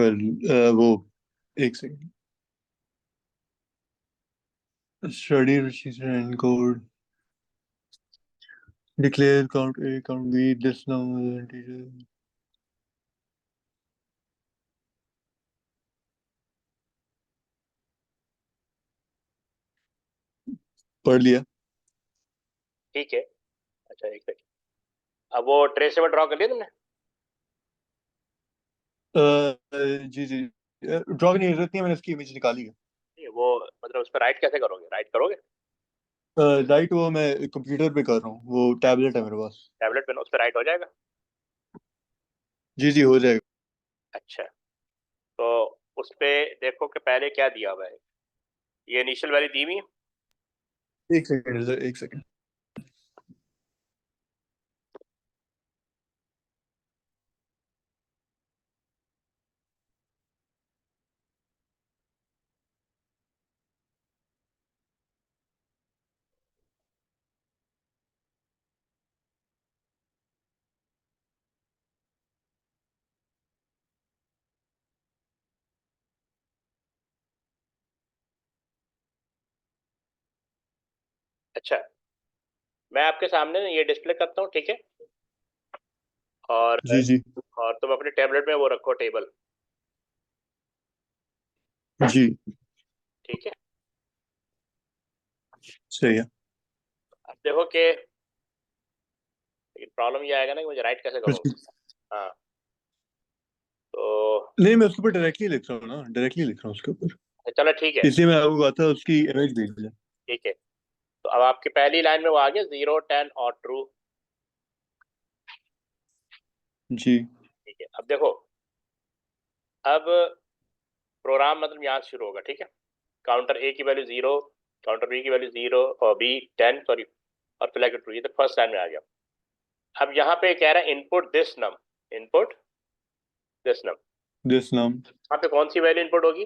वो एक second. Study register and code declare count A count B this number. पढ़ लिया। ठीक है। अच्छा एक सेकंड, अब वो ट्रेस टेबल ड्रॉ कर लिया तुमने? जी जी, ड्रॉ नहीं जरूरत नहीं है, मैंने उसकी इमेज निकाली है। नहीं, वो मतलब उस पर राइट कैसे करोगे? राइट करोगे राइट वो मैं कंप्यूटर पे कर रहा हूँ, वो टैबलेट है मेरे पास। टैबलेट पे ना, उस पर राइट हो जाएगा? जी जी हो जाएगा। अच्छा, तो उस पे देखो कि पहले क्या दिया हुआ है। ये इनिशियल वैल्यू दी हुई है। एक सेकंड सर, एक सेकंड। अच्छा, मैं आपके सामने ये डिस्प्ले करता हूँ, ठीक है? और जी जी और तुम अपने टैबलेट में वो रखो टेबल, जी ठीक है? सही है। अब देखो कि प्रॉब्लम ये आएगा ना कि मुझे राइट कैसे कुछ करोगे। हाँ, तो नहीं, मैं उसके ऊपर डायरेक्टली लिख रहा हूँ ना, डायरेक्टली लिख रहा हूँ उसके ऊपर। चलो ठीक है। इसलिए मैं आपको कहा था उसकी इमेज भेज दिया। ठीक है, तो अब आपकी पहली लाइन में वो आ गया 0 10 और ट्रू। जी ठीक है, अब देखो, अब प्रोग्राम मतलब यहाँ से शुरू होगा, ठीक है? काउंटर ए की वैल्यू 0, काउंटर बी की वैल्यू 0 और बी 10 सॉरी, और फ्लैग ट्रू। ये तो फर्स्ट लाइन में आ गया। अब यहाँ पे कह रहा है input this num, input this num. This नाम यहाँ पे कौन सी वैल्यू इनपुट होगी?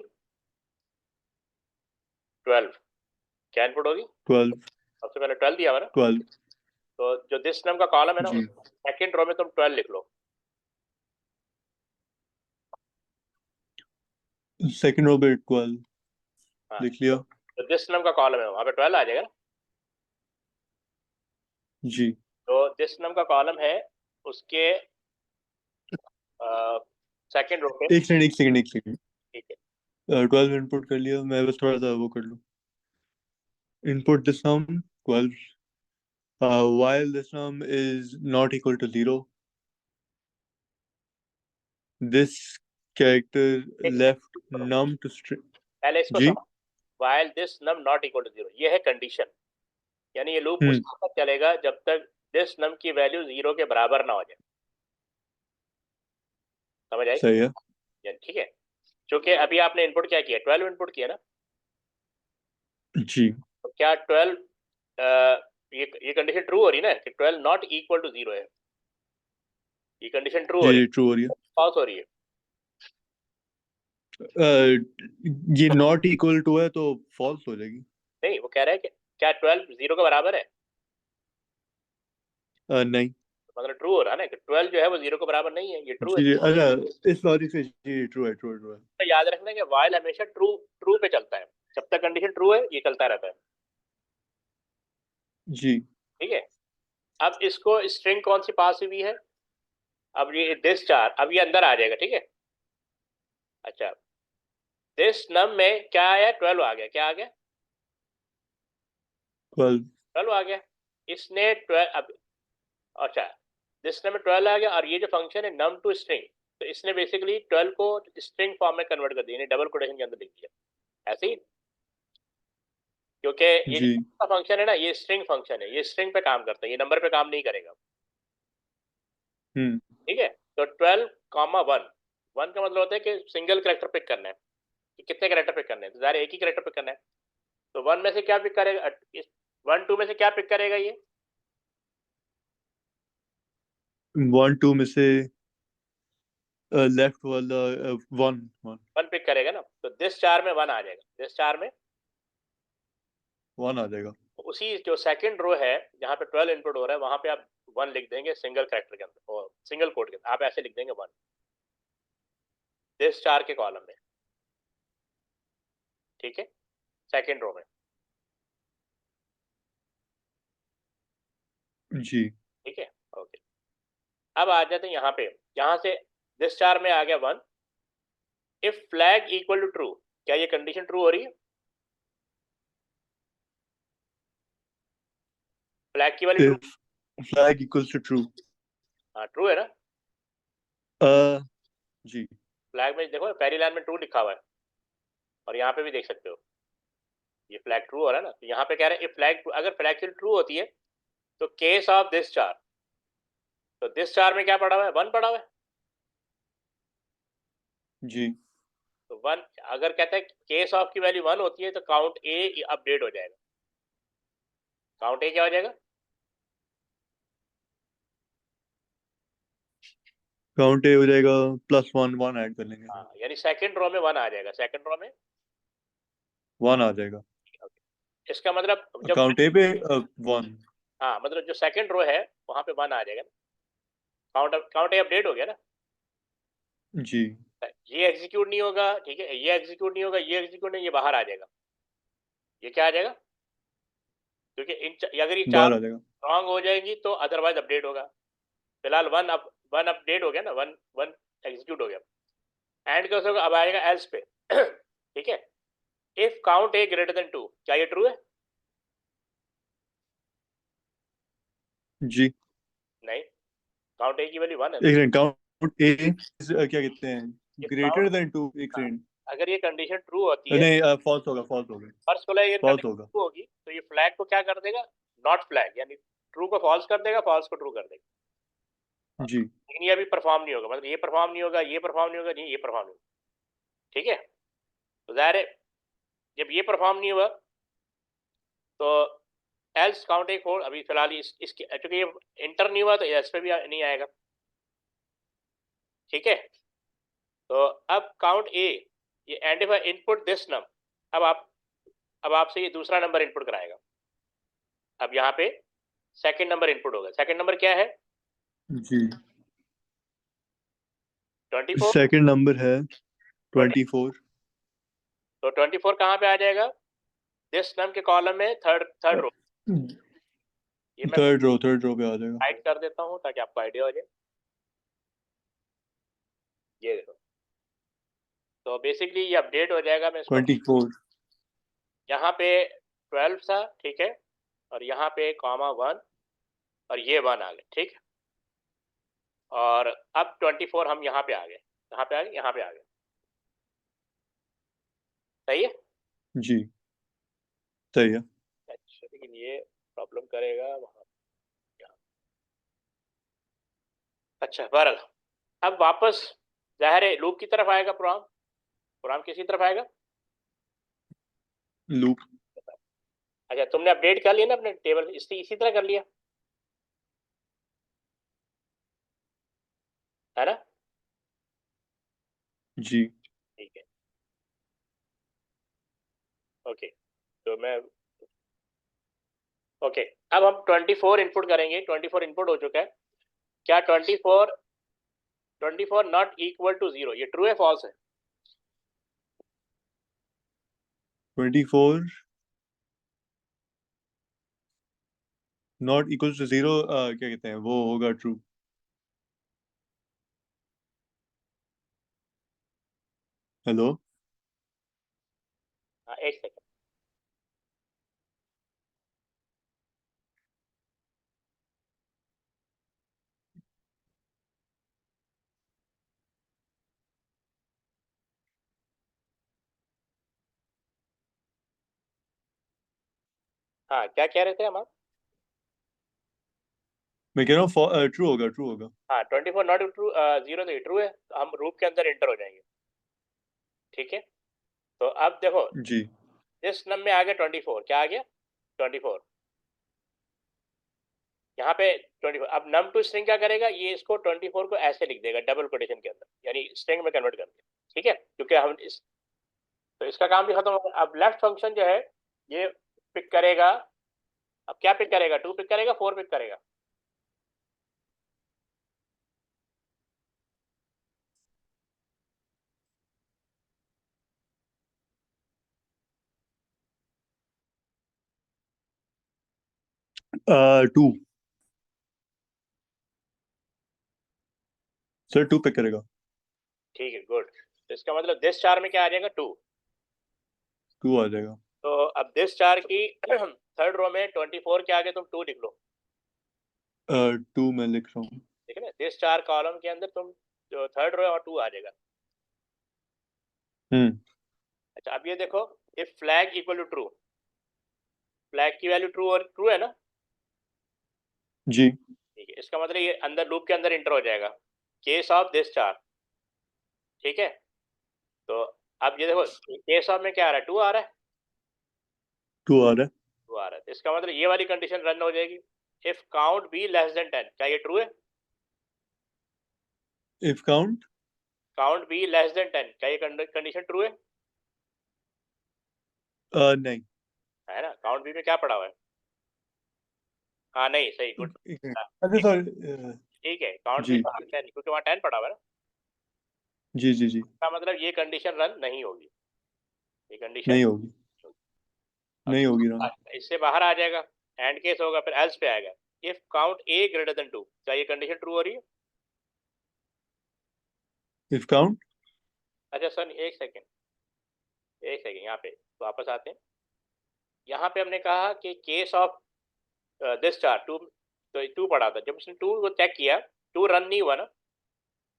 12। क्या इनपुट होगी? 12। सबसे पहले 12 दिया हुआ ना, 12 तो जो दिस नम का कॉलम है ना, जी। सेकंड रो में तुम 12 लिख लो। सेकंड रो पे 12 हाँ, लिख लिया। जो दिस नम का कॉलम है वहां पे 12 आ जाएगा ना। जी तो दिस नम का कॉलम है, उसके सेकंड रो पे। एक सेकंड एक सेकंड एक सेकंड। ठीक है। 12 इनपुट कर लिया, मैं बस थोड़ा सा वो कर लूँ। इनपुट दिस नाम 12, while this num is not equal to 0, this character एक left करो, num to string। पहले इसको जी। समझ। while this num not equal to 0, ये है कंडीशन। यानी ये लूप उस हम्म। वक्त तक चलेगा जब तक दिस नम की वैल्यू 0 के बराबर ना हो जाए। समझ आई? सही है। ठीक है, क्योंकि अभी आपने इनपुट क्या किया? 12 इनपुट किया ना। जी तो क्या 12, ये कंडीशन ट्रू हो रही है ना कि 12 नॉट इक्वल टू 0 है? ये कंडीशन ट्रू हो जी रही जी है, ट्रू हो रही है। फॉल्स हो रही है? ये नॉट इक्वल टू है तो फॉल्स हो जाएगी। नहीं, वो कह रहा है कि क्या 12 0 के बराबर है? नहीं। तो मतलब ट्रू हो रहा है ना कि 12 जो है वो 0 के बराबर नहीं है, ये ट्रू है। जी जी, अच्छा इस लॉजिक से जी ट्रू है, ट्रू है, ट्रू है। तो याद रखना कि वाइल हमेशा ट्रू ट्रू पे चलता है। जब तक कंडीशन ट्रू है ये चलता रहता है। जी ठीक है, अब इसको स्ट्रिंग कौन सी पास हुई है? अब ये दिस चार, अब ये अंदर आ जाएगा, ठीक है? अच्छा, दिस नम में क्या आया? 12 आ गया। क्या आ गया? 12। 12 आ गया। इसने 12 अब, अच्छा, दिस नम में 12 आ गया, और ये जो फंक्शन है नम टू स्ट्रिंग, तो इसने बेसिकली 12 को स्ट्रिंग फॉर्म में कन्वर्ट कर दिया, डबल कोटेशन के अंदर लिख दिया ऐसे ही। क्योंकि ये जी जो फंक्शन है ना, ये स्ट्रिंग फंक्शन है, ये स्ट्रिंग पे काम करता है, ये नंबर पे काम नहीं करेगा। हम्म। ठीक है, तो 12 कॉमा 1, 1 का मतलब होता है कि सिंगल करेक्टर पिक करना है, कि कितने करेक्टर पिक करने हैं, तो ज़ाहिर एक ही करेक्टर पिक करना है। तो 1 में से क्या पिक करेगा? 1 2 में से क्या पिक करेगा ये? 1 2 में से लेफ्ट वाला 1 1 1 पिक करेगा ना, तो दिस चार में 1 आ जाएगा, दिस चार में। 1 आ जाएगा। तो उसी जो सेकंड रो है जहाँ पे 12 इनपुट हो रहा है, वहां पे आप 1 लिख देंगे सिंगल करेक्टर के अंदर, और सिंगल कोड के अंदर आप ऐसे लिख देंगे 1। दिस चार के कॉलम में, ठीक है, सेकेंड रो में। जी। ठीक है, ओके। अब आ जाते हैं यहाँ पे, यहाँ से दिस चार में आ गया 1। If flag equal to true, क्या ये कंडीशन ट्रू हो रही है? फ्लैग की value true, If flag equals to true. हाँ ट्रू है ना? जी। फ्लैग में देखो पहली लाइन में ट्रू लिखा हुआ है, और यहाँ पे भी देख सकते हो ये फ्लैग ट्रू हो रहा है ना। तो यहाँ पे कह रहे हैं फ्लैग, अगर फ्लैग ट्रू होती है तो केस ऑफ दिस चार, तो दिस चार में क्या पड़ा हुआ है? 1 पड़ा हुआ है। जी। तो 1 अगर कहता है केस ऑफ की वैल्यू 1 होती है तो काउंट ए अपडेट हो जाएगा। काउंट ए क्या हो जाएगा? काउंट ए हो जाएगा +1, 1 ऐड कर लेंगे। हाँ, यानी सेकंड रो में 1 आ जाएगा, सेकंड रो में 1 आ जाएगा। इसका मतलब जब काउंट ए पे 1। हाँ मतलब जो सेकंड रो है वहां पे 1 आ जाएगा ना, काउंट ए अपडेट हो गया ना। जी। ये एग्जीक्यूट नहीं होगा, ठीक है, ये एग्जीक्यूट नहीं होगा, ये एग्जीक्यूट नहीं, ये बाहर आ जाएगा। ये क्या आ जाएगा? क्योंकि अगर ये चार बाहर आ जाएगा। रॉन्ग हो जाएंगी तो अदरवाइज अपडेट होगा। फिलहाल 1 अपडेट हो गया ना, 1 एग्जीक्यूट हो गया। एंड कैसे होगा? अब आएगा एल्स पे ठीक है, if count A greater than 2, क्या ये ट्रू है? जी। नहीं, काउंट ए की वैल्यू 1 है। एक सेकंड, काउंट ए क्या कहते हैं, इफ ग्रेटर काउंट, देन 2। एक सेकंड। अगर ये कंडीशन ट्रू होती है, नहीं, फॉल्स होगा, फॉल्स होगा, फर्स्ट बोला ये फॉल्स कंडीशन होगा। ट्रू होगी तो ये फ्लैग को क्या कर देगा? नॉट फ्लैग, यानी ट्रू को फॉल्स कर देगा, फॉल्स को ट्रू कर देगा। जी। लेकिन ये अभी परफॉर्म नहीं होगा, मतलब ये परफॉर्म नहीं होगा, ये परफॉर्म नहीं होगा, नहीं ये परफॉर्म नहीं होगा। ठीक है, तो जाहिर है जब ये परफॉर्म नहीं हुआ तो एल्स काउंट एक फोर, अभी फिलहाल इसके क्योंकि ये इंटर नहीं हुआ तो एल्स पे भी नहीं आएगा। ठीक है, तो अब काउंट ए, ये एंड इफ इनपुट दिस नम, अब आपसे ये दूसरा नंबर इनपुट कराएगा। अब यहाँ पे सेकंड नंबर इनपुट होगा। सेकंड नंबर क्या है? जी। 24। सेकंड नंबर है 24। तो 24 कहाँ पे आ जाएगा? दिस नम के कॉलम में थर्ड रो। ये मैं थर्ड रो पे आ जाएगा। हाइड कर देता हूँ ताकि आपको आइडिया हो जाए। ये देखो, तो बेसिकली ये अपडेट हो जाएगा। मैं इसको 24। यहाँ पे 12 था, ठीक है, और यहाँ पे कॉमा 1 और ये 1 आ गए, ठीक है। और अब 24 हम यहाँ पे आ गए, कहाँ पे आ गए? यहाँ पे आ गए। सही है? जी, सही है। अच्छा, लेकिन ये प्रॉब्लम करेगा वहाँ, यहाँ। अच्छा, बहरहाल अब वापस जाहिर है लूप की तरफ आएगा प्रोग्राम। प्रोग्राम किसी तरफ आएगा? लूप। अच्छा, तुमने अपडेट कर लिया ना अपने टेबल, इसी तरह कर लिया है ना? जी। ठीक है, ओके। तो मैं ओके, अब हम 24 इनपुट करेंगे। 24 इनपुट हो चुका है। क्या 24 नॉट इक्वल टू 0, ये ट्रू है फॉल्स है? 24 नॉट इक्वल टू 0, क्या कहते हैं, वो होगा ट्रू। हेलो। हाँ, एक सेकंड। हाँ, क्या कह रहे थे हम आप? मैं कह रहा हूँ ट्रू होगा, ट्रू होगा। हाँ, 24 नॉट ट्रू, 0 तो ट्रू है, तो हम लूप के अंदर एंटर हो जाएंगे। ठीक है, तो अब देखो जी। इस नम में आ गया 24, क्या आ गया? 24 यहाँ पे 24। अब num टू स्ट्रिंग क्या करेगा? ये इसको 24 को ऐसे लिख देगा डबल कोटेशन के अंदर, यानी स्ट्रिंग में कन्वर्ट कर दिया। ठीक है, क्योंकि हम तो इसका काम भी खत्म हो गया। अब लेफ्ट फंक्शन जो है ये पिक करेगा। अब क्या पिक करेगा? 2 पिक करेगा, 4 पिक करेगा? 2 सर 2 पे करेगा। ठीक है, गुड। तो इसका मतलब दिस चार में क्या आ जाएगा? 2। 2 आ जाएगा। तो अब दिस चार की थर्ड रो में 24 के आगे तुम 2 लिख लो। 2 मैं लिख रहा हूँ। ठीक है ना, दिस चार कॉलम के अंदर तुम जो थर्ड रो है और 2 आ जाएगा। अच्छा, अब ये देखो, if flag equal to true, flag की वैल्यू ट्रू और ट्रू है ना? जी। ठीक है, इसका मतलब ये अंदर लूप के अंदर इंटर हो जाएगा, केस ऑफ दिस चार। ठीक है, तो अब ये देखो, केस ऑफ में क्या आ रहा है? 2 आ रहा है। 2 आ रहा है। 2 आ रहा है, तो इसका मतलब ये वाली कंडीशन रन हो जाएगी। If count be less than 10, क्या ये ट्रू है? If count count be less than 10, क्या ये कंडीशन ट्रू है? नहीं। है ना, काउंट बी में क्या पड़ा हुआ है? हाँ, नहीं, सही, गुड। एक मिनट, अच्छा सॉरी। ठीक है, काउंट बी जी 10, क्योंकि वहाँ 10 पड़ा हुआ है ना। जी जी जी। इसका मतलब ये कंडीशन रन नहीं होगी, ये कंडीशन नहीं होगी। नहीं होगी ना। इससे बाहर आ जाएगा, एंड केस होगा, फिर एल्स पे आएगा। If count A greater than 2, क्या ये कंडीशन ट्रू हो रही है? इफ काउंट अच्छा सर, एक सेकेंड, एक सेकेंड, यहाँ पे वापस आते हैं। यहाँ पे हमने कहा कि केस ऑफ दिस चार 2, तो 2 पड़ा था, जब उसने 2 को चेक किया, 2 रन नहीं हुआ ना,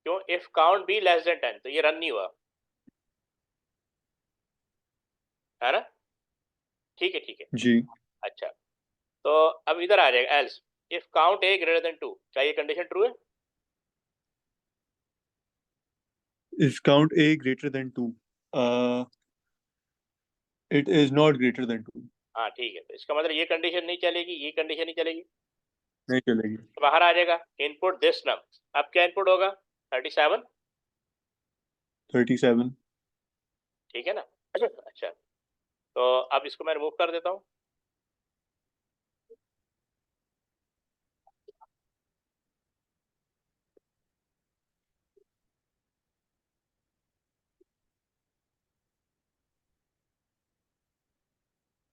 क्यों? If count be less than 10, तो ये रन नहीं हुआ, है ना? ठीक है, ठीक है। जी। अच्छा, तो अब इधर आ जाएगा else, if count A greater than 2, क्या ये कंडीशन ट्रू है? If count A greater than 2, it is not greater than 2। हाँ, ठीक है, तो इसका मतलब ये कंडीशन नहीं चलेगी, ये कंडीशन नहीं चलेगी, नहीं चलेगी। तो बाहर आ जाएगा इनपुट दिस नम। अब क्या इनपुट होगा? 37। 37। ठीक है ना? अच्छा, तो अब इसको मैं रिमूव कर देता हूँ।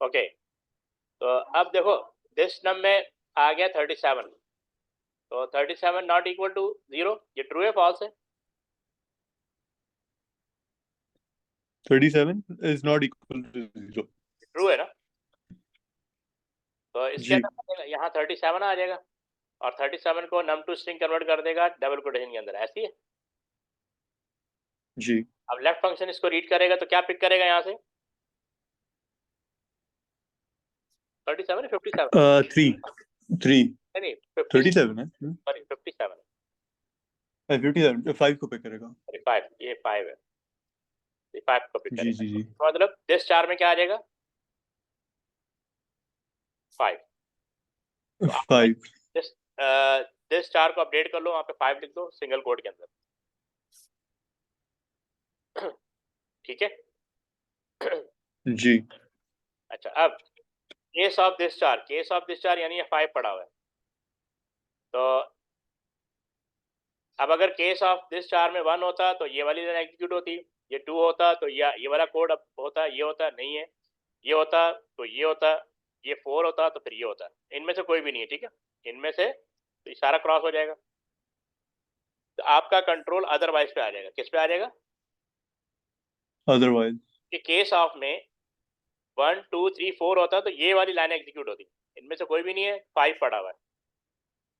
ओके, तो अब देखो, दिस नम में आ गया 37, तो 37 नॉट इक्वल टू 0, ये ट्रू है फॉल्स है? 37 is not equal to 0। True है ना? तो इसके जी अंदर यहाँ 37 आ जाएगा, और 37 को नम टू स्ट्रिंग कन्वर्ट कर देगा डबल कोटेशन के अंदर, ऐसी है। जी। अब लेफ्ट फंक्शन इसको रीड करेगा, तो क्या पिक करेगा यहाँ से? 37 57? 3 3 नहीं, 50, 37 है। सॉरी 57, 57 5 को पे करेगा। सॉरी 5, ये 5 है, ये 5 को पिक जी करेगा, जी जी। तो मतलब दिस चार में क्या आ जाएगा? 5। तो आप 5। दिस दिस चार को अपडेट कर लो, वहाँ पे 5 लिख दो सिंगल कोड के अंदर। ठीक है। जी। अच्छा, अब केस ऑफ दिस चार यानी ये 5 पड़ा हुआ है, तो अब अगर केस ऑफ दिस चार में 1 होता तो ये वाली लाइन एग्जीक्यूट होती, ये 2 होता तो ये वाला कोड अब होता, ये होता नहीं है, ये होता तो ये होता, ये 4 होता तो फिर ये होता, इनमें से कोई भी नहीं है। ठीक है, इनमें से तो ये सारा क्रॉस हो जाएगा, तो आपका कंट्रोल अदरवाइज पे आ जाएगा। किस पे आ जाएगा? अदरवाइज। कि केस ऑफ में 1 2 3 4 होता तो ये वाली लाइन एग्जीक्यूट होती, इनमें से कोई भी नहीं है, 5 पड़ा हुआ है।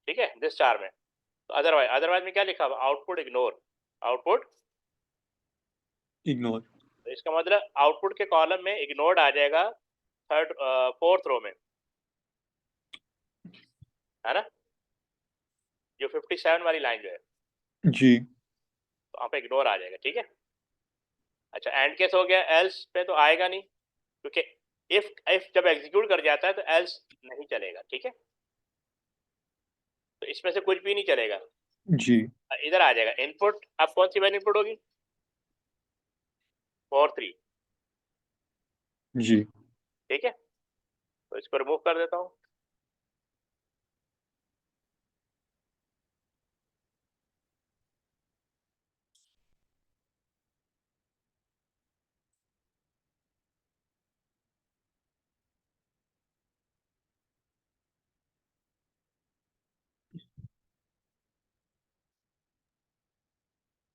ठीक है, दिस चार में, तो अदरवाइज, अदरवाइज में क्या लिखा हुआ? Output ignore, output. इग्नोर। तो इसका मतलब आउटपुट के कॉलम में इग्नोर्ड आ जाएगा थर्ड फोर्थ रो में, है ना, जो 57 वाली लाइन जो है, जी। तो वहाँ पे इग्नोर आ जाएगा। ठीक है। अच्छा, एंड केस हो गया, एल्स पे तो आएगा नहीं, क्योंकि इफ जब एग्जीक्यूट कर जाता है तो एल्स नहीं चलेगा। ठीक है, तो इसमें से कुछ भी नहीं चलेगा। जी इधर आ जाएगा इनपुट, अब कौन सी वैल्यू इनपुट होगी? 4 3। जी। ठीक है, तो इसको रिमूव कर देता हूँ।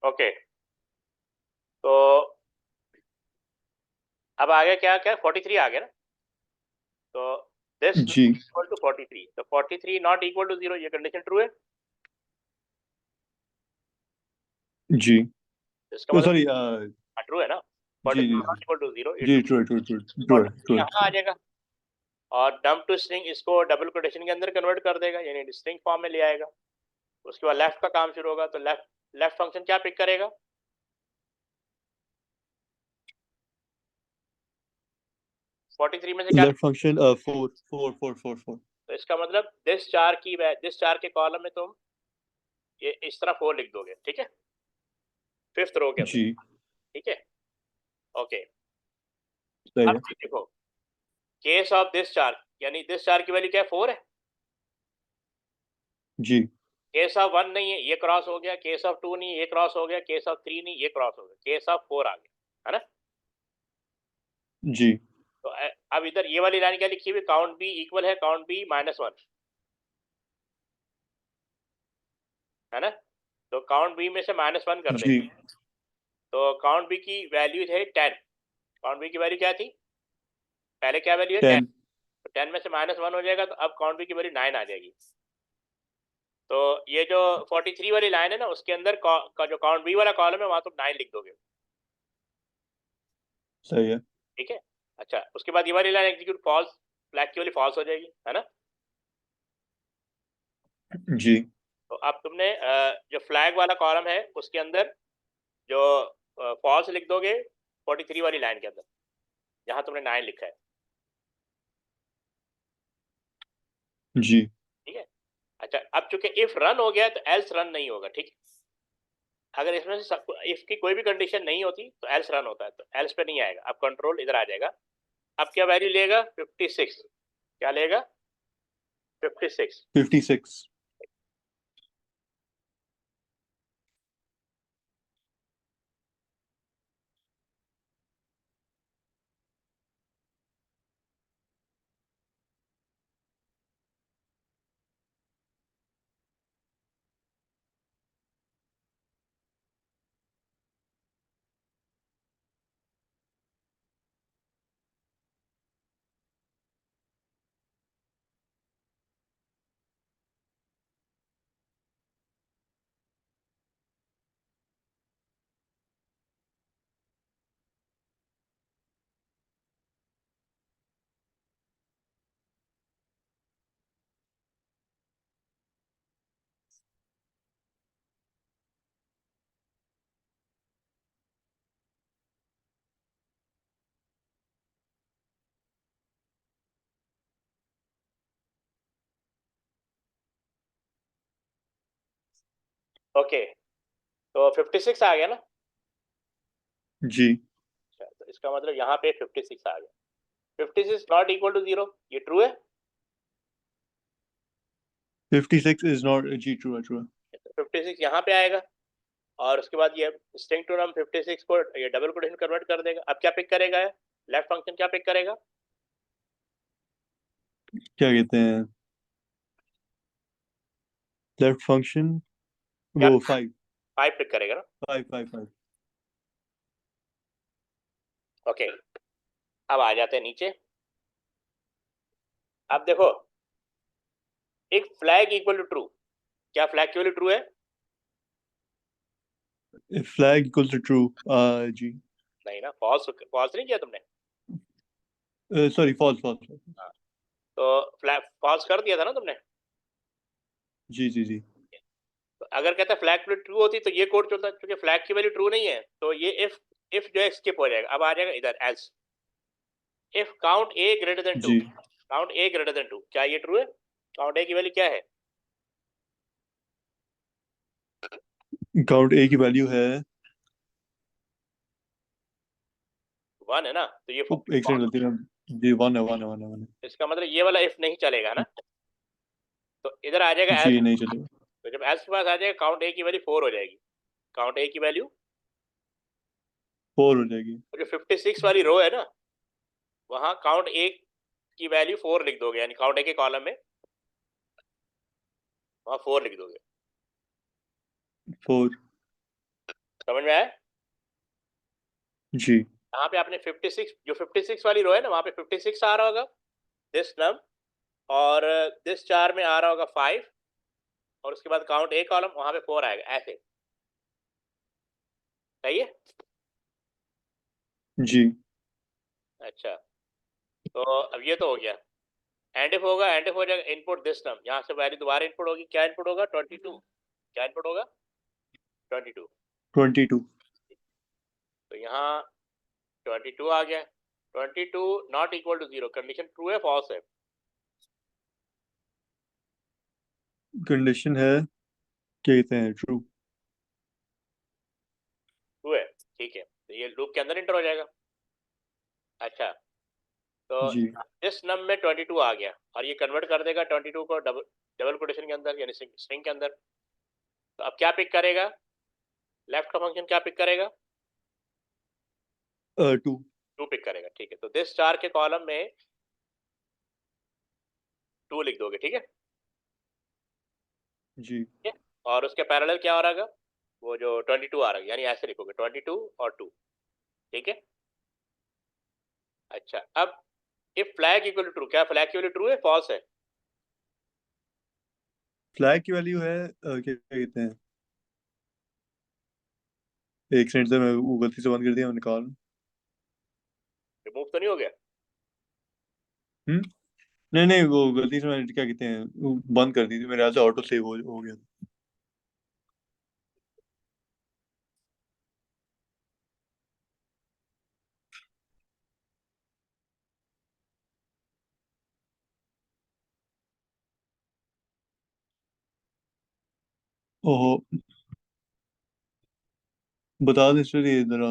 ओके, तो अब आ गया क्या क्या 43 आ गया ना, तो दिस जी इक्वल टू 43, तो 43 नॉट इक्वल टू 0, ये कंडीशन ट्रू है। जी इसका मतलब सॉरी ट्रू है ना, G 43 G not equal to 0, ये G true, true true true true है 43 यहाँ आ जाएगा और डम्प टू स्ट्रिंग इसको डबल कोटेशन के अंदर कन्वर्ट कर देगा, यानी स्ट्रिंग फॉर्म में ले आएगा। उसके बाद लेफ्ट का काम शुरू होगा, तो लेफ्ट लेफ्ट फंक्शन क्या पिक करेगा, 43 में से क्या, लेफ्ट फंक्शन 4 4 4 4 4। तो इसका मतलब दिस चार के कॉलम में तुम ये इस तरह 4 लिख दोगे, ठीक है, फिफ्थ रो के अंदर, जी ठीक है। ओके, सही अब है। देखो केस ऑफ दिस चार, यानी दिस चार की वैल्यू क्या है, 4 है। जी केस ऑफ 1 नहीं है, ये क्रॉस हो गया, केस ऑफ 2 नहीं, ये क्रॉस हो गया, केस ऑफ 3 नहीं, ये क्रॉस हो गया, केस ऑफ 4 आ गया, है ना। जी तो अब इधर ये वाली लाइन क्या लिखी हुई, काउंट बी इक्वल है काउंट बी -1, है ना, तो काउंट बी में से -1 कर जी देंगे, तो काउंट बी की वैल्यू है 10, काउंट बी की वैल्यू क्या थी, पहले क्या वैल्यू है 10, 10 तो 10 में से -1 हो जाएगा, तो अब काउंट बी की वैल्यू 9 आ जाएगी। तो ये जो 43 वाली लाइन है ना, उसके अंदर का जो काउंट बी वाला कॉलम है वहां तुम 9 लिख दोगे, सही है। ठीक है। अच्छा, उसके बाद ये वाली लाइन एग्जीक्यूट फॉल्स, फ्लैग की वाली फॉल्स हो जाएगी, है ना। जी तो अब तुमने जो फ्लैग वाला कॉलम है उसके अंदर जो फॉल्स लिख दोगे 43 वाली लाइन के अंदर, जहां तुमने 9 लिखा है, जी ठीक है। अच्छा, अब चूंकि इफ रन हो गया है, तो एल्स रन नहीं होगा, ठीक है। अगर इसमें से इफ की कोई भी कंडीशन नहीं होती तो एल्स रन होता है, तो एल्स पे नहीं आएगा, अब कंट्रोल इधर आ जाएगा। अब क्या वैल्यू लेगा, 56, क्या लेगा, 56, 56। ओके, तो 56 आ गया ना। जी अच्छा, तो इसका मतलब यहाँ पे 56 आ गया, 56 नॉट इक्वल टू 0, ये ट्रू है, 56 इज नॉट जी ट्रू है ट्रू है। तो 56 यहाँ पे आएगा, और उसके बाद ये स्ट्रिंग टू नम 56 को ये डबल कोटेशन कन्वर्ट कर देगा। अब क्या पिक करेगा, लेफ्ट फंक्शन क्या पिक करेगा, क्या कहते हैं लेफ्ट फंक्शन क्या, वो 5 5 पिक करेगा ना। 5 5 5। ओके, अब आ जाते हैं नीचे। अब देखो एक फ्लैग इक्वल टू ट्रू, क्या फ्लैग की वैल्यू ट्रू है, फ्लैग इक्वल टू ट्रू जी नहीं ना, फॉल्स फॉल्स नहीं किया तुमने, सॉरी फॉल्स फॉल्स। हाँ, तो फ्लैग फॉल्स कर दिया था ना तुमने। जी जी जी तो अगर कहता है फ्लैग वैल्यू ट्रू होती तो ये कोड चलता, क्योंकि फ्लैग की वैल्यू ट्रू नहीं है, तो ये इफ जो है स्किप हो जाएगा। अब आ जाएगा इधर else, if count A greater than 2, जी काउंट ए ग्रेटर देन 2, क्या ये ट्रू है, काउंट ए की वैल्यू क्या है, काउंट ए की वैल्यू है 1 है ना, तो ये एक सेकंड गलती में जी 1 है 1 है 1 है 1 इसका मतलब ये वाला इफ नहीं चलेगा ना, तो इधर आ जाएगा है एल्स, जी नहीं चलेगा। तो जब एल्स के पास आ जाएगा काउंट ए की वैल्यू 4 हो जाएगी, काउंट ए की वैल्यू, 4 हो जाएगी। तो जो 56 वाली रो है ना, वहां काउंट ए की वैल्यू 4 लिख दोगे, यानी काउंट ए के कॉलम में वहां 4 लिख दोगे। 4 समझ में आया? जी यहाँ पे आपने 56, जो 56 वाली रो है ना, वहां पे 56 आ रहा होगा दिस नम, और दिस 4 में आ रहा होगा 5, और उसके बाद काउंट ए कॉलम, वहां पे 4 आएगा, ऐसे। सही है? जी। अच्छा, तो अब ये तो हो गया। एंड इफ होगा, एंड इफ हो जाएगा इनपुट दिस नम, यहाँ से वैल्यू दोबारा इनपुट होगी। क्या इनपुट होगा? 22। क्या इनपुट होगा? 22। 22। तो यहाँ 22 आ गया। 22 not equal to 0, condition true है फॉल्स है? कंडीशन है, क्या कहते हैं, ट्रू। ट्रू है, ठीक है, तो ये लूप के अंदर इंटर हो जाएगा। अच्छा, तो जी। इस नम में 22 आ गया, और ये कन्वर्ट कर देगा 22 को डबल कोटेशन के अंदर, यानी स्ट्रिंग के अंदर। तो अब क्या पिक करेगा? लेफ्ट का फंक्शन क्या पिक करेगा? 2। 2 पिक करेगा, ठीक है। तो दिस 4 के कॉलम में 2 लिख दोगे, ठीक है? जी। ठीक है? और उसके पैरेलल क्या हो रहा है? वो जो 22 आ रहा है, यानी ऐसे लिखोगे 22 और 2, ठीक है? अच्छा, अब if flag equal to true, क्या फ्लैग की वैल्यू ट्रू है फॉल्स है? फ्लैग की वैल्यू है, क्या कहते हैं, एक सेकंड से मैं वो गलती से बंद कर दिया, मैंने कॉल। रिमूव तो नहीं हो गया? हम्म। नहीं नहीं, वो गलती से मैंने, क्या कहते हैं, वो बंद कर दी थी, मेरे यहाँ से ऑटो सेव हो गया। ओहो, बता दें सर ये जरा।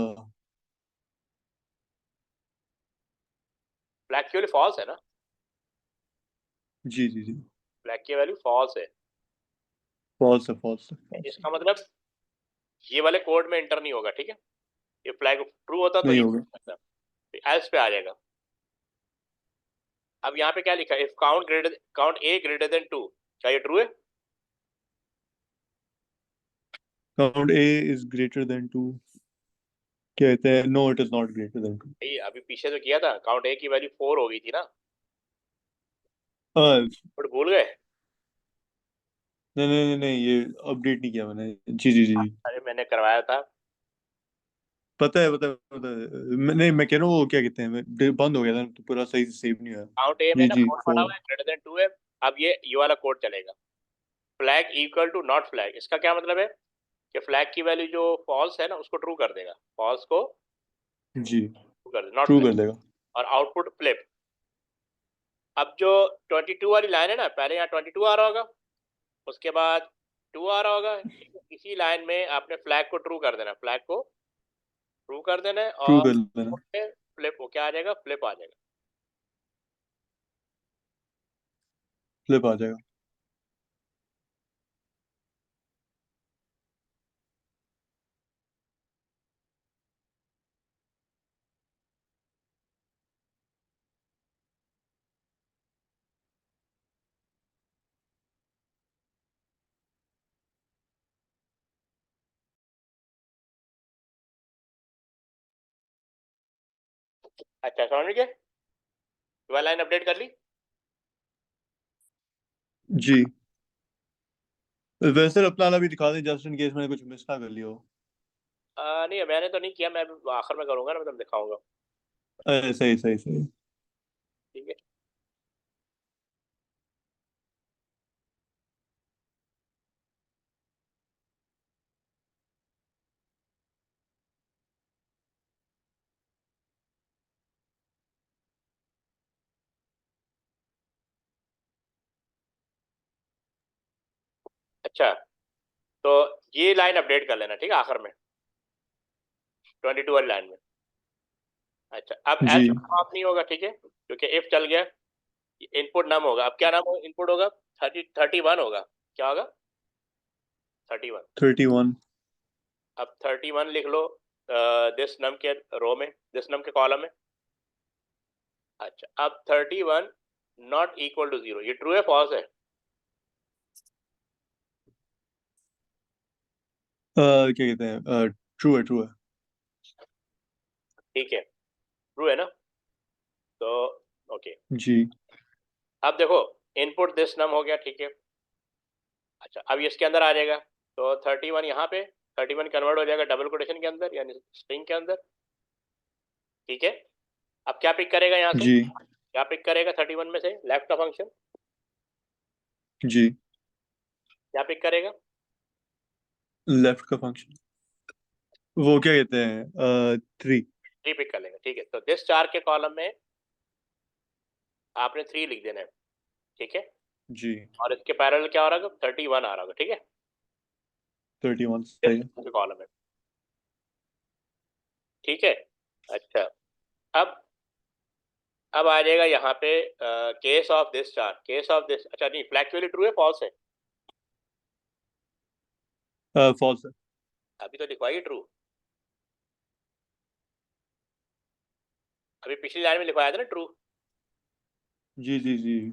फ्लैग की वैल्यू फॉल्स है ना? जी जी जी। फ्लैग की वैल्यू फॉल्स है। फॉल्स है, फॉल्स है, फॉल्स है। इसका मतलब ये वाले कोड में इंटर नहीं होगा, ठीक है? ये फ्लैग ट्रू होता तो नहीं ये होगा। एल्स पे आ जाएगा। अब यहाँ पे क्या लिखा है? If count A greater than 2, क्या ये ट्रू है? Count A is greater than 2, कहते हैं no it is not greater than 2। ये अभी पीछे तो किया था, काउंट ए की वैल्यू 4 हो गई थी ना? नहीं बट भूल गए? नहीं नहीं नहीं, ये अपडेट नहीं किया मैंने। जी जी जी। अरे मैंने करवाया था। पता है, पता है, पता है। नहीं, मैं कह रहा हूँ वो, क्या कहते हैं, बंद हो गया था तो पूरा सही से सेव नहीं हुआ। काउंट ए में जी ना जी, 4 पड़ा 4। हुआ है, ग्रेटर देन 2 है। अब ये वाला कोड चलेगा, flag equal to not flag. इसका क्या मतलब है? कि फ्लैग की वैल्यू जो फॉल्स है ना, उसको ट्रू कर देगा, फॉल्स को जी। ट्रू कर देगा, नॉट ट्रू फ्लैग। कर देगा। और आउटपुट फ्लिप। अब जो 22 वाली लाइन है ना, पहले यहाँ 22 आ रहा होगा, उसके बाद 2 आ रहा होगा, ठीक है? इसी लाइन में आपने फ्लैग को ट्रू कर देना, फ्लैग को ट्रू कर देना है, ट्रू और कर देना। फ्लिप, वो क्या आ जाएगा? फ्लिप आ जाएगा। फ्लिप आ जाएगा। अच्छा, समझ गए? वह लाइन अपडेट कर ली? जी। वैसे अपना वाला भी दिखा दें, जस्ट इन केस मैंने कुछ मिस ना कर लिया हो। नहीं, मैंने तो नहीं किया, मैं आखिर में करूंगा ना, मैं तुम दिखाऊंगा। सही सही सही। ठीक है। अच्छा, तो ये लाइन अपडेट कर लेना, ठीक है, आखिर में 22 वाली लाइन में। अच्छा, अब जी। एल्स ऑफ नहीं होगा, ठीक है, क्योंकि इफ चल गया, इनपुट नम होगा। अब क्या नाम होगा? इनपुट होगा 31 होगा। क्या होगा? 31। 31। अब 31 लिख लो दिस नम के रो में, दिस नम के कॉलम में। अच्छा, अब 31 नॉट इक्वल टू 0, ये ट्रू है फॉल्स है? क्या कहते हैं, ट्रू है ठीक है, ट्रू है ना? तो ओके, जी अब देखो इनपुट दिस नम हो गया, ठीक है। अच्छा, अब इसके अंदर आ जाएगा, तो 31 यहाँ पे 31 कन्वर्ट हो जाएगा डबल कोटेशन के अंदर यानी स्ट्रिंग के अंदर, ठीक है। अब क्या पिक करेगा यहाँ से, जी क्या पिक करेगा 31 में से, लेफ्ट का फंक्शन जी क्या पिक करेगा? लेफ्ट का फंक्शन वो क्या कहते हैं 3 3 पिक कर लेगा, ठीक है। तो दिस चार के कॉलम में आपने 3 लिख देना है, ठीक है। जी और इसके पैरेलल क्या हो रहा होगा, 31 आ रहा होगा, ठीक है। 31 दिस सही है के कॉलम में, ठीक है। अच्छा, अब अब आ जाएगा यहाँ पे केस ऑफ दिस चार, केस ऑफ दिस, अच्छा नहीं, फ्लैग वैल्यू ट्रू है फॉल्स है? फॉल्स है अभी तो लिखवाइए ट्रू, अभी पिछली लाइन में लिखवाया था ना ट्रू। जी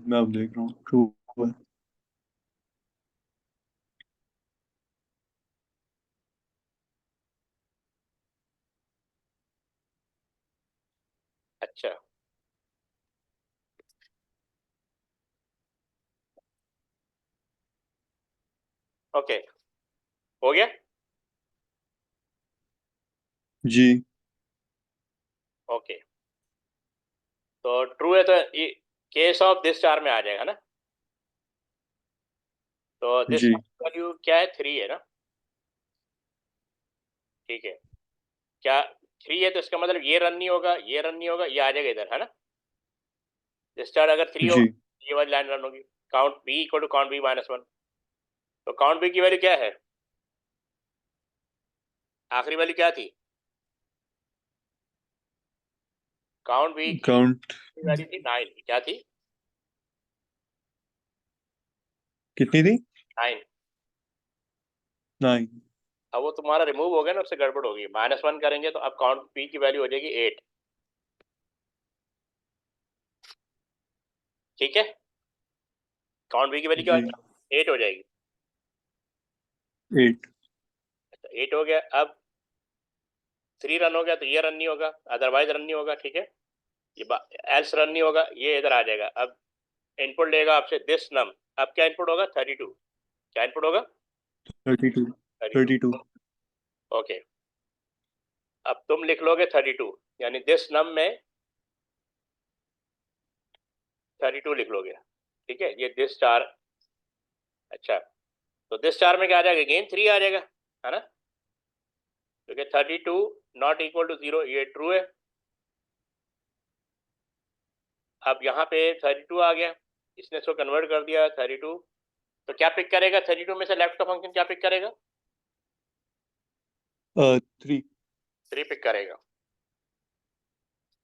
मैं अब देख रहा हूँ ट्रू है अच्छा, ओके, हो गया। जी ओके, तो ट्रू है तो ये केस ऑफ दिस चार में आ जाएगा ना। तो दिस जी वैल्यू क्या है, 3 है ना, ठीक है। क्या 3 है तो इसका मतलब ये रन नहीं होगा, ये रन नहीं होगा, ये आ जाएगा इधर, है ना। दिस चार अगर 3 होगा, जी ये वाली लाइन रन होगी, count B equal to count B minus 1। तो काउंट बी की वैल्यू क्या है, आखिरी वैल्यू क्या थी, काउंट बी की काउंट वैल्यू थी 9, क्या थी, कितनी थी 9। 9 अब वो तुम्हारा रिमूव हो गया ना, उससे गड़बड़ होगी, -1 करेंगे तो अब काउंट बी की वैल्यू हो जाएगी 8, ठीक है। काउंट बी की वैल्यू क्या हो जी जाएगी, 8 हो जाएगी। 8 अच्छा, 8 हो गया, अब 3 रन हो गया तो ये रन नहीं होगा, अदरवाइज रन नहीं होगा, ठीक है। ये एल्स रन नहीं होगा, ये इधर आ जाएगा। अब इनपुट लेगा आपसे दिस नम, अब क्या इनपुट होगा, 32, क्या इनपुट होगा, 32 32, 32 ओके। अब तुम लिख लोगे 32, यानी दिस नम में 32 लिख लोगे, ठीक है। ये दिस चार, अच्छा, तो दिस चार में क्या आ जाएगा, अगेन 3 आ जाएगा, है ना, क्योंकि 32 नॉट इक्वल टू 0, ये ट्रू है। अब यहाँ पे 32 आ गया, इसने इसको कन्वर्ट कर दिया 32, तो क्या पिक करेगा 32 में से, लेफ्ट का फंक्शन क्या पिक करेगा, 3 3 पिक करेगा,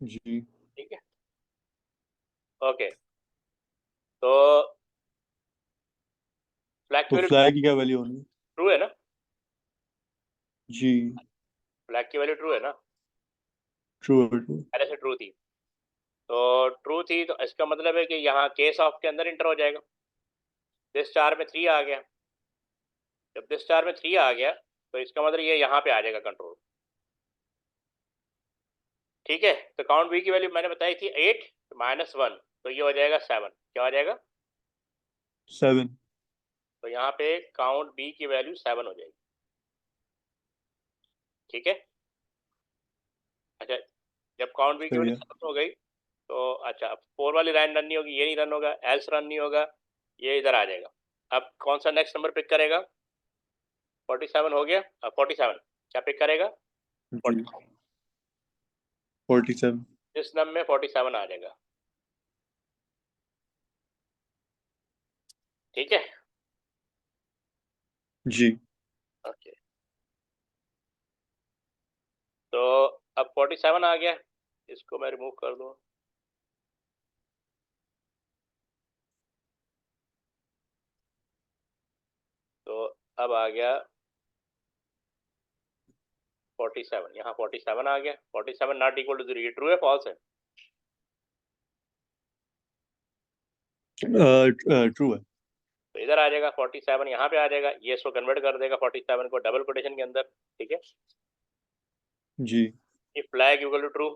जी ठीक है। ओके, तो फ्लैग की तो वैल्यू फ्लैग की क्या वैल्यू होनी है ट्रू है ना, जी फ्लैग की वैल्यू ट्रू है ना, ट्रू पहले से ट्रू थी। तो ट्रू थी तो इसका मतलब है कि यहाँ केस ऑफ के अंदर इंटर हो जाएगा, दिस चार में 3 आ गया, जब दिस चार में 3 आ गया तो इसका मतलब ये यहाँ पे आ जाएगा कंट्रोल, ठीक है। तो काउंट बी की वैल्यू मैंने बताई थी 8 -1, तो ये हो जाएगा 7, क्या हो जाएगा, 7 तो यहाँ पे काउंट बी की वैल्यू 7 हो जाएगी, ठीक है। अच्छा, जब काउंट बी की सही वैल्यू है 7 हो गई तो अच्छा, अब 4 वाली लाइन रन नहीं होगी, ये नहीं रन होगा, एल्स रन नहीं होगा, ये इधर आ जाएगा। अब कौन सा नेक्स्ट नंबर पिक करेगा, 47 हो गया, अब 47 क्या पिक करेगा, जी 47 इस नंबर में 47 आ जाएगा, ठीक है। जी ओके, तो अब 47 आ गया, इसको मैं रिमूव कर दूं, तो अब आ गया 47, यहाँ 47 आ गया, 47 नॉट इक्वल टू 0, ये ट्रू है फॉल्स है, ट्रू है तो इधर आ जाएगा 47, यहाँ पे आ जाएगा, ये इसको कन्वर्ट कर देगा 47 को डबल कोटेशन के अंदर, ठीक है। जी if flag equal to true,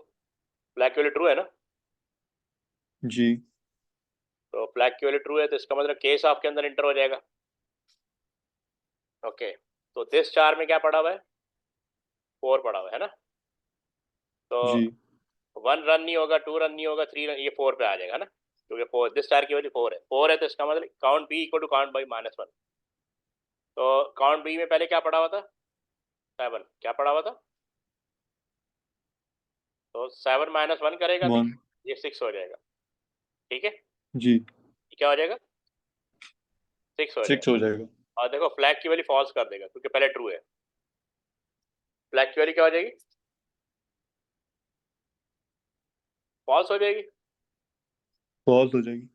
flag की वैल्यू ट्रू है ना, जी तो फ्लैग की वैल्यू ट्रू है तो इसका मतलब केस आपके अंदर इंटर हो जाएगा। ओके, तो दिस चार में क्या पड़ा हुआ है, 4 पड़ा हुआ है ना, तो जी 1 रन नहीं होगा, 2 रन नहीं होगा, 3 रन, ये 4 पे आ जाएगा ना, क्योंकि 4 दिस चार की वैल्यू 4 है तो इसका मतलब count B equal to count by -1। तो काउंट बी में पहले क्या पड़ा हुआ था, 7, क्या पड़ा हुआ था, तो 7 -1 करेगा भी, 1 ये 6 हो जाएगा, ठीक है, जी ये क्या हो जाएगा, 6 हो 6 हो जाएगा। जाएगा। और देखो फ्लैग की वैल्यू फॉल्स कर देगा क्योंकि पहले ट्रू है, फ्लैग की वैल्यू क्या हो जाएगी, फॉल्स हो जाएगी। फॉल्स हो जाएगी।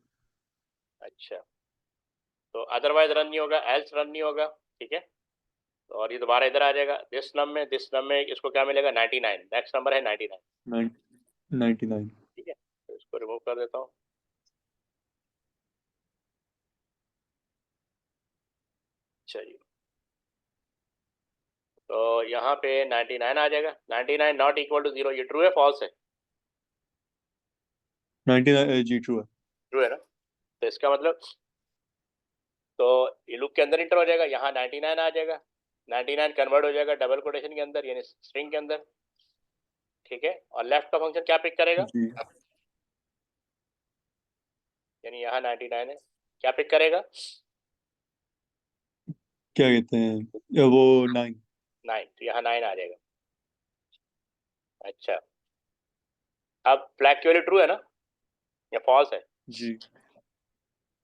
अच्छा, तो अदरवाइज रन नहीं होगा, एल्स रन नहीं होगा, ठीक है, तो और ये दोबारा इधर आ जाएगा, दिस नम में इसको क्या मिलेगा, 99, नेक्स्ट नंबर है 99, 99। ठीक है, तो इसको रिमूव कर देता हूँ। चलिए, तो यहाँ पे 99 आ जाएगा, 99 नॉट इक्वल टू 0, ये ट्रू है फॉल्स है, 99 जी ट्रू है। ट्रू है ना, तो इसका मतलब, तो ये लूप के अंदर इंटर हो जाएगा, यहाँ 99 आ जाएगा, 99 कन्वर्ट हो जाएगा डबल कोटेशन के अंदर यानी स्ट्रिंग के अंदर, ठीक है, और लेफ्ट का फंक्शन क्या पिक करेगा, जी यानी यहाँ 99 है, क्या पिक करेगा, क्या कहते हैं वो 9। 9, तो यहाँ 9 आ जाएगा। अच्छा, अब फ्लैग की वैल्यू ट्रू है ना या फॉल्स है, जी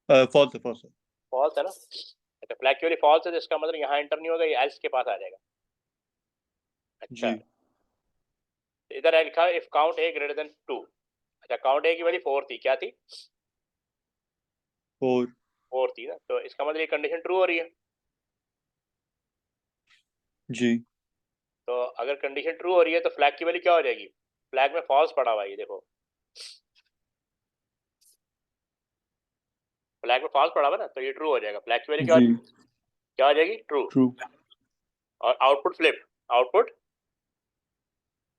फॉल्स है फॉल्स है। फॉल्स है ना, अच्छा फ्लैग की वैल्यू फॉल्स है तो इसका मतलब यहाँ एंटर नहीं होगा, ये एल्स के पास आ जाएगा। अच्छा, जी तो इधर है लिखा if count A greater than 2, अच्छा काउंट ए की वैल्यू 4 थी, क्या थी, 4 4 थी ना, तो इसका मतलब ये कंडीशन ट्रू हो रही है, जी तो अगर कंडीशन ट्रू हो रही है तो फ्लैग की वैल्यू क्या हो जाएगी, फ्लैग में फॉल्स पड़ा हुआ है, ये देखो फ्लैग में फॉल्स पड़ा हुआ ना, तो ये ट्रू हो जाएगा, फ्लैग की वैल्यू क्या हो जी जाएगी, क्या हो जाएगी, ट्रू, ट्रू। और आउटपुट फ्लिप, आउटपुट,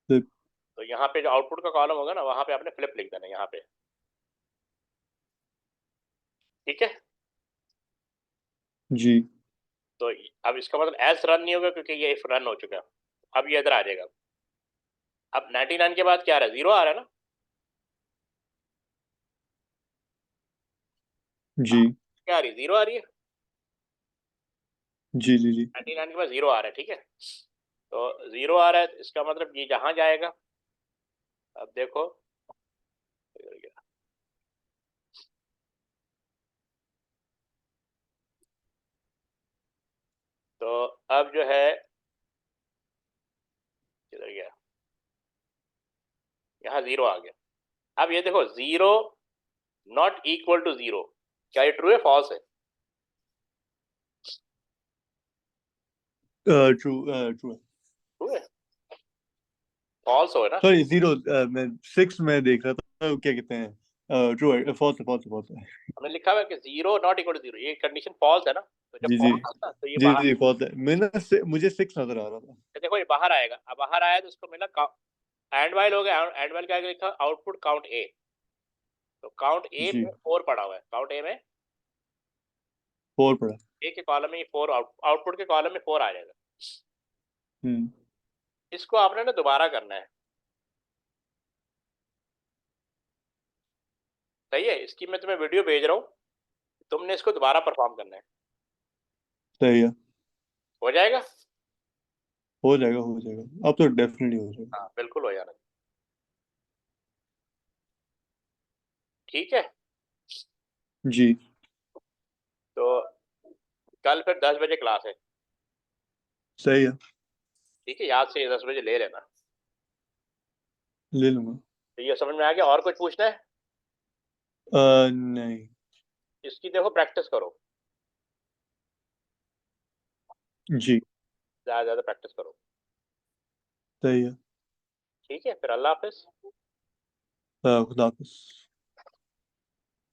फ्लिप तो यहाँ पे जो आउटपुट का कॉलम होगा ना वहां पे आपने फ्लिप लिख देना यहाँ पे, ठीक है, जी तो अब इसका मतलब एल्स रन नहीं होगा क्योंकि ये इफ रन हो चुका है, अब ये इधर आ जाएगा, अब 99 के बाद क्या आ रहा है, 0 आ रहा है ना, जी क्या आ रही है, 0 आ रही है, जी जी जी 99 के बाद 0 आ रहा है, ठीक है, तो 0 आ रहा है इसका मतलब ये जहां जाएगा, अब देखो, तो अब जो है किधर गया, यहाँ 0 आ गया, अब ये देखो 0 नॉट इक्वल टू 0, क्या ये ट्रू है फॉल्स है, ट्रू ट्रू है। ट्रू है, फॉल्स हो है ना, सॉरी 0 मैं 6 में देख रहा था क्या कहते हैं ट्रू है फॉल्स है फॉल्स है फॉल्स है। हमने लिखा हुआ है कि 0 नॉट इक्वल टू 0, ये कंडीशन फॉल्स है ना, तो जब जी जी फॉल्स होता है तो ये जी बाहर, जी फॉल्स है। मुझे 6 नजर आ रहा था। तो देखो ये बाहर आएगा, अब बाहर आया तो इसको मिला एंड वाइल हो गया, एंड वाइल क्या लिखा, आउटपुट काउंट ए, तो काउंट ए जी में 4 पड़ा हुआ है, काउंट ए में 4 पड़ा। ए के कॉलम में 4, आउटपुट के कॉलम में 4 आ जाएगा, हम्म इसको आपने ना दोबारा करना है, सही है, इसकी मैं तुम्हें वीडियो भेज रहा हूँ, तुमने इसको दोबारा परफॉर्म करना है, सही है। हो जाएगा, हो जाएगा अब तो डेफिनेटली हो जाएगा। हाँ बिल्कुल हो जाना, ठीक है, जी तो कल फिर 10 बजे क्लास है, सही है। ठीक है, याद से 10 बजे ले लेना, ले लूंगा। तो ये समझ में आ गया, और कुछ पूछना है, नहीं। इसकी देखो प्रैक्टिस करो, जी ज़्यादा ज़्यादा प्रैक्टिस करो, सही है। ठीक है, फिर अल्लाह हाफिज। खुदा हाफिज।